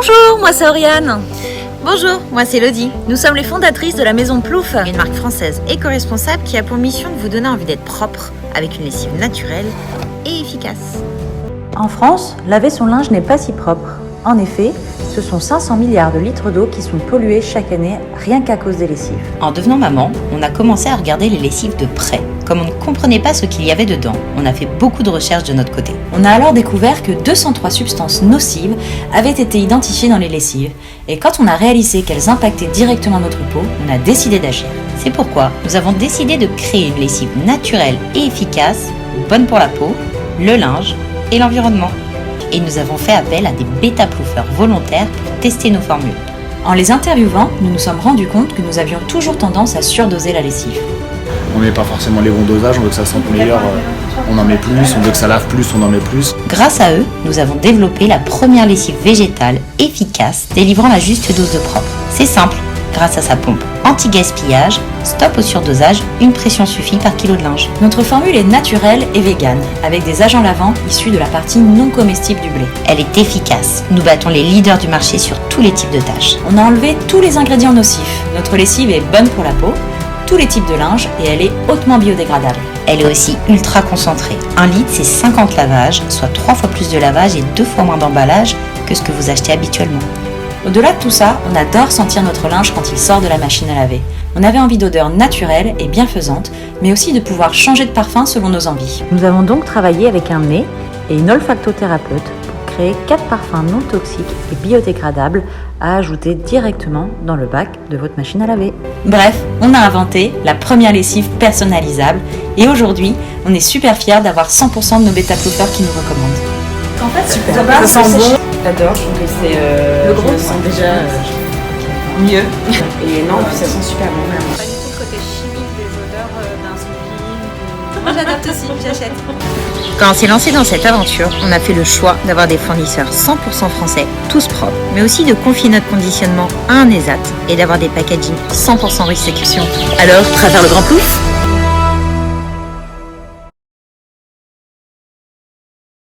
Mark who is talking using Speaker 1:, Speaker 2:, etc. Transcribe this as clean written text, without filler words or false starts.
Speaker 1: Bonjour, moi c'est Oriane. Bonjour, moi c'est Elodie. Nous sommes les fondatrices de la Maison Plouf, une marque française éco-responsable qui a pour mission de vous donner envie d'être propre avec une lessive naturelle et efficace.
Speaker 2: En France, laver son linge n'est pas si propre. En effet, ce sont 500 milliards de litres d'eau qui sont pollués chaque année rien qu'à cause des lessives.
Speaker 3: En devenant maman, on a commencé à regarder les lessives de près. Comme on ne comprenait pas ce qu'il y avait dedans, on a fait beaucoup de recherches de notre côté.
Speaker 2: On a alors découvert que 203 substances nocives avaient été identifiées dans les lessives. Et quand on a réalisé qu'elles impactaient directement notre peau, on a décidé d'agir.
Speaker 3: C'est pourquoi nous avons décidé de créer une lessive naturelle et efficace, bonne pour la peau, le linge et l'environnement. Et nous avons fait appel à des bêta-ploufeurs volontaires pour tester nos formules.
Speaker 2: En les interviewant, nous nous sommes rendus compte que nous avions toujours tendance à surdoser la lessive.
Speaker 4: On met pas forcément les bons dosages, on veut que ça sente meilleur, on en met plus, on veut que ça lave plus, on en met plus.
Speaker 3: Grâce à eux, nous avons développé la première lessive végétale efficace, délivrant la juste dose de propre. C'est simple, grâce à sa pompe anti-gaspillage, stop au surdosage, une pression suffit par kilo de linge.
Speaker 2: Notre formule est naturelle et végane, avec des agents lavants issus de la partie non comestible du blé.
Speaker 3: Elle est efficace. Nous battons les leaders du marché sur tous les types de tâches.
Speaker 2: On a enlevé tous les ingrédients nocifs. Notre lessive est bonne pour la peau, tous les types de linge et elle est hautement biodégradable.
Speaker 3: Elle est aussi ultra concentrée. 1 litre, c'est 50 lavages, soit 3 fois plus de lavage et 2 fois moins d'emballage que ce que vous achetez habituellement.
Speaker 2: Au-delà de tout ça, on adore sentir notre linge quand il sort de la machine à laver. On avait envie d'odeurs naturelles et bienfaisantes, mais aussi de pouvoir changer de parfum selon nos envies. Nous avons donc travaillé avec un nez et une olfactothérapeute pour créer 4 parfums non toxiques et biodégradables à ajouter directement dans le bac de votre machine à laver. Bref, on a inventé la première lessive personnalisable et aujourd'hui, on est super fiers d'avoir 100% de nos bêta-ploufeurs qui nous recommandent.
Speaker 5: En fait,
Speaker 6: Super.
Speaker 5: ça sent bon.
Speaker 6: J'adore, je trouve que c'est.
Speaker 5: Le gros,
Speaker 6: je le sens déjà mieux. Et non, puis ça sent super bon, vraiment.
Speaker 1: Pas du tout le côté chimique des odeurs d'un spleen. Moi j'adapte aussi, j'achète. Quand on s'est lancé dans cette aventure, on a fait le choix d'avoir des fournisseurs 100% français, tous propres, mais aussi de confier notre conditionnement à un ESAT et d'avoir des packaging 100% recyclation.
Speaker 5: Alors, tu préfères le Grand Plouf ?